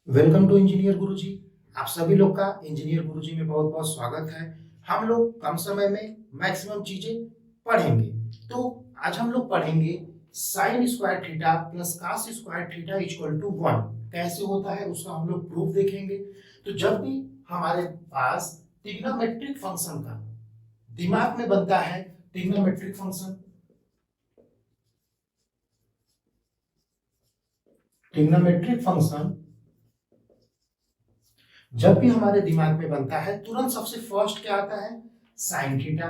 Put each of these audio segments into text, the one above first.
Welcome to engineer गुरुजी। आप सभी लोग का इंजीनियर गुरुजी में बहुत बहुत स्वागत है। हम लोग कम समय में मैक्सिमम चीजें पढ़ेंगे। तो आज हम लोग पढ़ेंगे sine square theta plus cos square theta equal to 1 कैसे होता है, उसका हम लोग प्रूफ देखेंगे। तो जब भी हमारे पास ट्रिग्नोमेट्रिक फंक्शन का दिमाग में बनता है, ट्रिग्नोमेट्रिक फंक्शन ट्रिग्नोमेट्रिक फंक्शन जब भी हमारे दिमाग में बनता है, तुरंत सबसे फर्स्ट क्या आता है? Sine theta,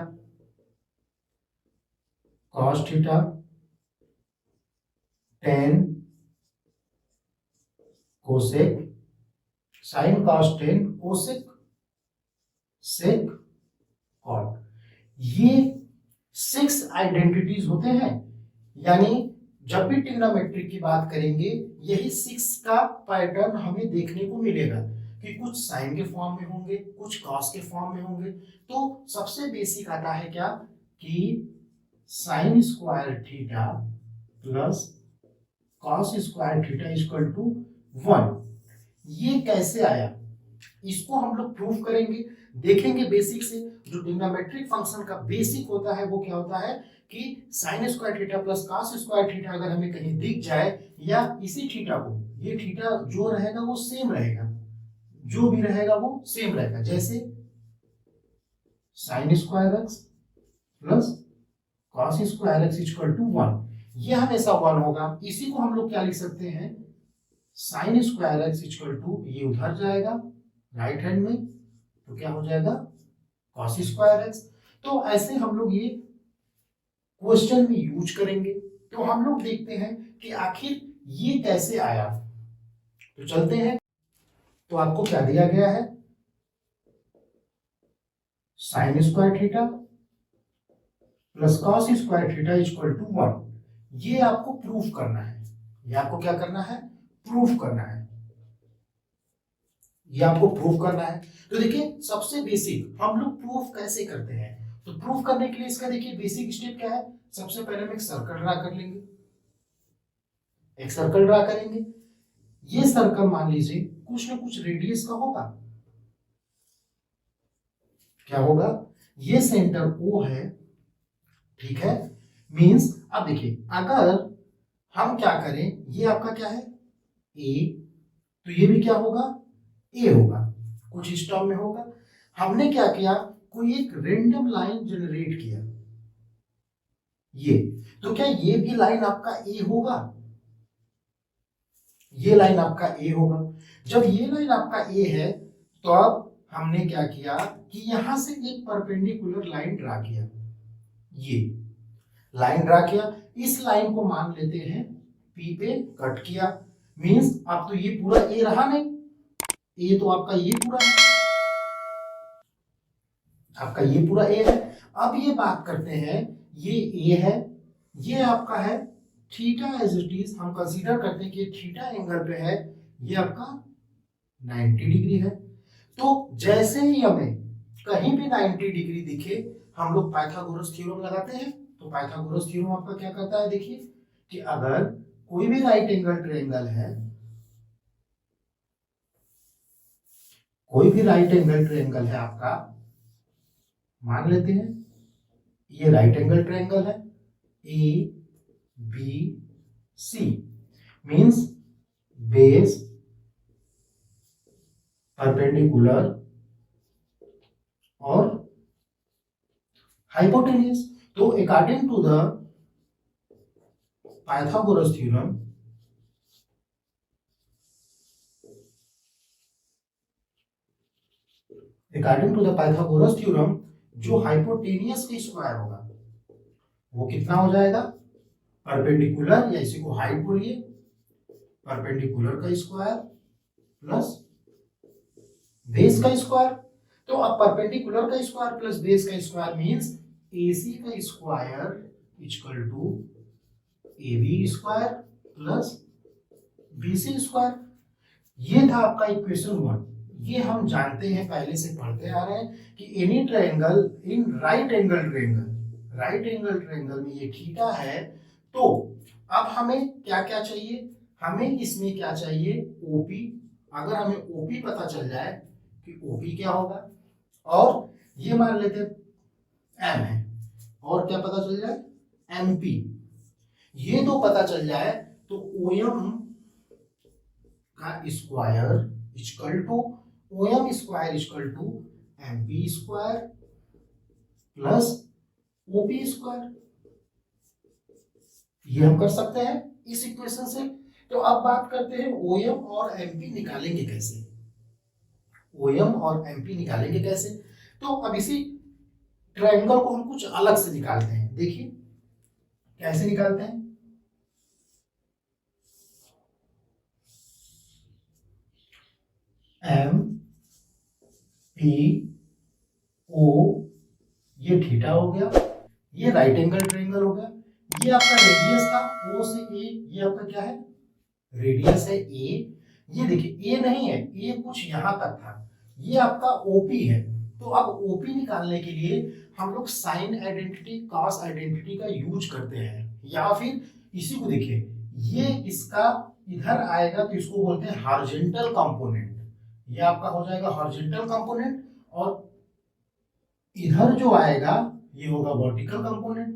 cos theta, tan, cosec, sine cos tan, cosec, sec, cot. ये 6 आइडेंटिटीज होते हैं। यानी जब भी ट्रिग्नोमेट्री की बात करेंगे, यही 6 का पैटर्न हमें देखने को मिलेगा कि कुछ साइन के फॉर्म में होंगे, कुछ कॉस के फॉर्म में होंगे। तो सबसे बेसिक आता है क्या कि sine square theta plus cos square theta equal to 1। ये कैसे आया, इसको हम लोग प्रूफ करेंगे, देखेंगे बेसिक से। जो ट्रिग्नोमेट्रिक फंक्शन का बेसिक होता है वो क्या होता है कि sine square theta plus cos square theta अगर हमें कहीं दिख जाए, या इसी थीटा को, ये थीटा जो रहेगा वो सेम रहेगा, जो भी रहेगा वो सेम रहेगा। जैसे sine square x plus cos square x equal to 1, ये हमेशा 1 होगा। इसी को हम लोग क्या लिख सकते हैं, sine square x equal to, ये उधर जाएगा राइट हैंड में, तो क्या हो जाएगा कॉस स्क्वायर एक्स। तो ऐसे हम लोग ये क्वेश्चन में यूज करेंगे। तो हम लोग देखते हैं कि आखिर ये कैसे आया। तो चलते हैं। तो आपको क्या दिया गया है, sine square theta plus cos square theta equal to 1। ये आपको प्रूफ करना है। ये आपको क्या करना है, प्रूफ करना है। ये आपको प्रूफ करना है। तो देखिए सबसे बेसिक हम लोग प्रूफ कैसे करते हैं। तो प्रूफ करने के लिए इसका देखिए बेसिक स्टेप क्या है। सबसे पहले हम एक सर्कल ड्रा कर लेंगे, एक सर्कल ड्रा करेंगे। ये सर्कल मान लीजिए कुछ ना कुछ रेडियस का होगा। क्या होगा, ये सेंटर O है, ठीक है। मींस अब देखिए अगर हम क्या करें, ये आपका क्या है A, तो ये भी क्या होगा A होगा, कुछ इस टर्म में होगा। हमने क्या किया, कोई एक रेंडम लाइन जनरेट किया, ये तो क्या ये भी लाइन आपका ए होगा, ये लाइन आपका ए होगा। जब ये लाइन आपका ए है, तो अब हमने क्या किया कि यहां से एक परपेंडिकुलर लाइन ड्रा किया, ये लाइन ड्रा किया। इस लाइन को मान लेते हैं पी पे कट किया। मींस अब तो ये पूरा ए रहा नहीं, ए तो आपका ये पूरा है, आपका ये पूरा ए है। अब ये बात करते हैं, ये ए है, ये आपका है थीटा एज इट इज, हम कंसीडर करते हैं कि थीटा एंगल पे है, ये आपका 90 डिग्री है। तो जैसे ही हमें कहीं भी 90 डिग्री दिखे, हम लोग पाइथागोरस थ्योरम लगाते हैं। तो पाइथागोरस थ्योरम आपका क्या करता है, देखिए कि अगर कोई भी राइट एंगल ट्रायंगल है, कोई भी राइट एंगल ट्रायंगल है आपका, मान लेते हैं ये राइट एंगल ट्रायंगल है A B C, means base perpendicular और हाइपोटेन्यूज। तो according to the Pythagoras theorem, according to the Pythagoras theorem, जो हाइपोटेनियस का स्क्वायर होगा वो कितना हो जाएगा, परपेंडिकुलर, या इसी को हाइट बोलिए, परपेंडिकुलर का स्क्वायर प्लस बेस का स्क्वायर। तो अब परपेंडिकुलर का स्क्वायर प्लस बेस का स्क्वायर मींस AC का square equal to AB square plus BC square. ये था आपका इक्वेशन 1। ये हम जानते हैं, पहले से पढ़ते आ रहे हैं कि any triangle in right angle triangle, right angle triangle में ये थीटा है। तो अब हमें क्या क्या चाहिए, हमें इसमें क्या चाहिए OP, अगर हमें ओपी पता चल जाए कि ओपी क्या होगा, और ये मान लेते एम है, और क्या पता चल जाए एमपी, ये दो पता चल जाए तो ओएम का square equal to OM square equal to MP square plus OP square, ये हम कर सकते हैं इस इक्वेशन से। तो अब बात करते हैं ओएम और एमपी निकालेंगे कैसे, ओएम और एमपी निकालेंगे कैसे। तो अब इसी ट्रायंगल को हम कुछ अलग से निकालते हैं, देखिए कैसे निकालते हैं। एम पी ओ, ये थीटा हो गया, ये राइट एंगल ट्रायंगल हो गया, ये आपका रेडियस था ओ से ए, ये आपका क्या है रेडियस है ए, ये देखिए ए नहीं है, ए कुछ यहां तक था, ये आपका ओपी है। तो अब ओपी निकालने के लिए हम लोग साइन आइडेंटिटी कॉस आइडेंटिटी का यूज करते हैं, या फिर इसी को देखिए, ये इसका इधर आएगा तो इसको बोलते हैं हॉरिजॉन्टल कंपोनेंट, ये आपका हो जाएगा हॉरिजॉन्टल कंपोनेंट, और इधर जो आएगा ये होगा वर्टिकल कंपोनेंट,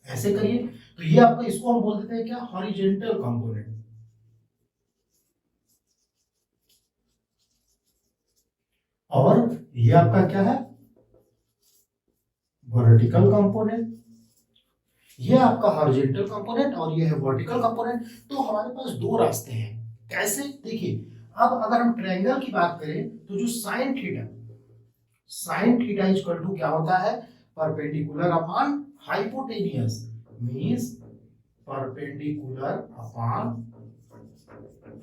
ऐसे करिए। तो ये आपका इसको हम बोल देते हैं क्या हॉरिजॉन्टल कंपोनेंट, और ये आपका क्या है वर्टिकल कंपोनेंट, ये आपका हॉरिजॉन्टल कंपोनेंट और ये है वर्टिकल कंपोनेंट। तो हमारे पास दो रास्ते हैं, कैसे देखिए। अब अगर हम ट्रायंगल की बात करें तो जो साइन थीटा इक्वल टू क्या होता है perpendicular upon hypotenuse, means perpendicular upon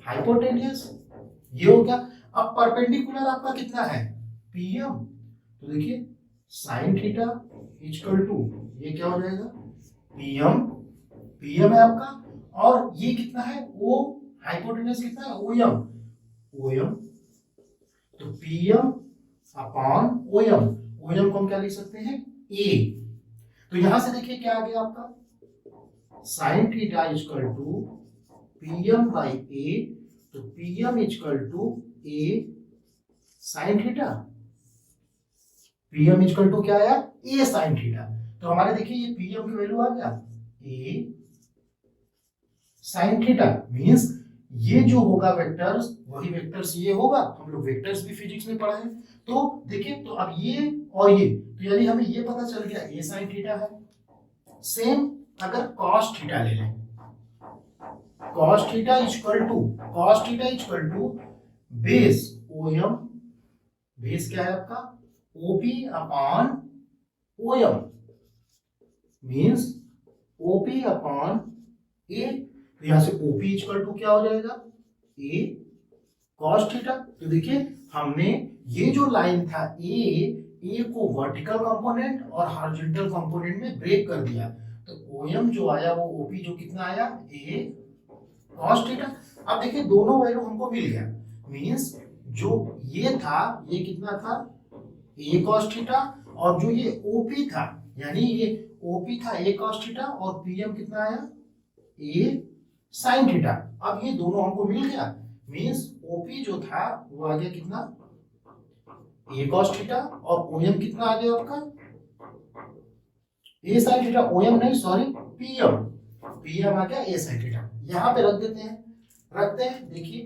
hypotenuse, ये हो गया। अब परपेंडिकुलर आपका कितना है पीएम, तो देखिए साइन थीटा इक्वल टू ये क्या हो जाएगा पीएम, पीएम है आपका, और ये कितना है ओ, हाइपोटेनस कितना है ओएम, ओएम, तो पीएम अपॉन ओएम, ओएम को हम क्या लिख सकते हैं ए। तो यहां से देखिए क्या आ गया आपका sine theta equal to PM by A, तो PM equal to A sine theta, PM equal to क्या आया ए साइन थीटा। तो हमारे देखिए ये पीएम की वैल्यू आ गया ए साइन थीटा, मींस ये जो होगा वेक्टर्स वही वेक्टर्स ये होगा, हम लोग वेक्टर्स भी फिजिक्स में पढ़े हैं। तो देखिए तो अब ये और ये, तो यानी हमें ये पता चल गया ए साइन थीटा है। सेम अगर कॉस थीटा ले लें, cos theta equal to base OM, base क्या है आपका OP upon OM, means OP upon A, तो यहां से ओपी इक्वल टू क्या हो जाएगा ए कॉस थीटा। तो देखिए हमने ये जो लाइन था ए को वर्टिकल कंपोनेंट और हॉरिजॉन्टल कंपोनेंट में ब्रेक कर दिया, तो ओएम जो आया वो ओपी जो कितना आया ए कॉस थीटा। अब देखिए दोनों वैल्यू हमको मिल गया, मींस जो ये था ये कितना था ए कॉस थीटा, और जो ये ओपी था यानी ये ओपी था ए कॉस थीटा, और पीएम कितना आया ए साइन थीटा। अब ये दोनों हमको मिल गया, मींस ओपी जो था वो आ गया कितना ए कॉस थीटा, और ओएम कितना आ गया आपका ए साइन थीटा, ओएम नहीं सॉरी पीएम, पीएम आ गया ए साइन थीटा। यहां पे रख देते हैं, रखते हैं देखिए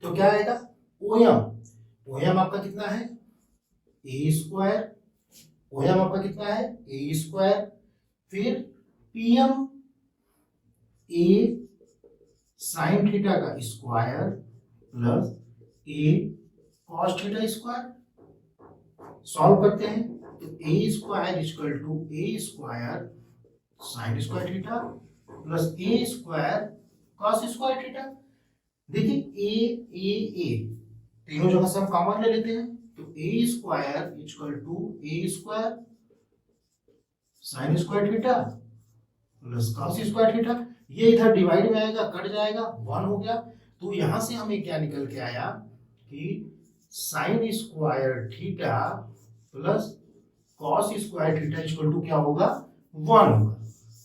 तो क्या आएगा ओएम, ओएम आपका कितना है ए स्क्वायर, ओएम आपका कितना है ए स्क्वायर, फिर पीएम ए साइन थीटा का square plus A cos theta square. Solve करते हैं तो A square equal to A square sine square theta plus A square cos square theta. देखिए ए तीनों जगह से हम कॉमन ले लेते हैं, तो A square equal to A square sine square theta plus cos square theta. ये इधर डिवाइड में आएगा कट जाएगा 1 हो गया। तो यहां से हमें क्या निकल के आया कि sine square theta plus cos square theta equal to क्या होगा 1 होगा।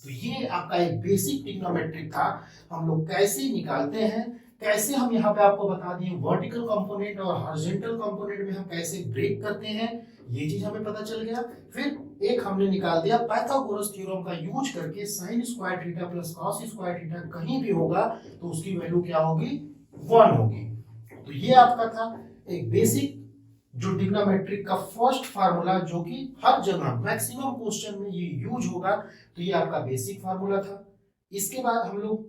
तो ये आपका एक बेसिक ट्रिग्नोमेट्रिक था, हम लोग कैसे निकालते हैं कैसे हम यहाँ पे आपको बता दिए वर्टिकल कंपोनेंट और हॉरिजॉन्टल कंपोनेंट में हम कैसे ब्रेक करते हैं, ये चीज हमें पता चल गया। फिर एक हमने निकाल दिया पाइथागोरस थ्योरम का यूज करके sign square theta plus cos square theta कहीं भी होगा तो उसकी वैल्यू क्या होगी, 1 होगी। तो ये आपका था एक बेसिक जो ट्रिग्नोमेट्रिक का फर्स्ट फार्मूला, जो कि हर जगह मैक्सिमम क्वेश्चन में ये यूज होगा। तो ये आपका बेसिक फार्मूला था। इसके बाद हम लोग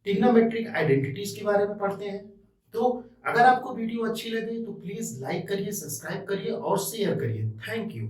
ट्रिग्नोमेट्रिक आइडेंटिटीज के बारे में पढ़ते हैं। तो अगर आपको वीडियो अच्छी लगे तो प्लीज लाइक करिए, सब्सक्राइब करिए और शेयर करिए। Thank you.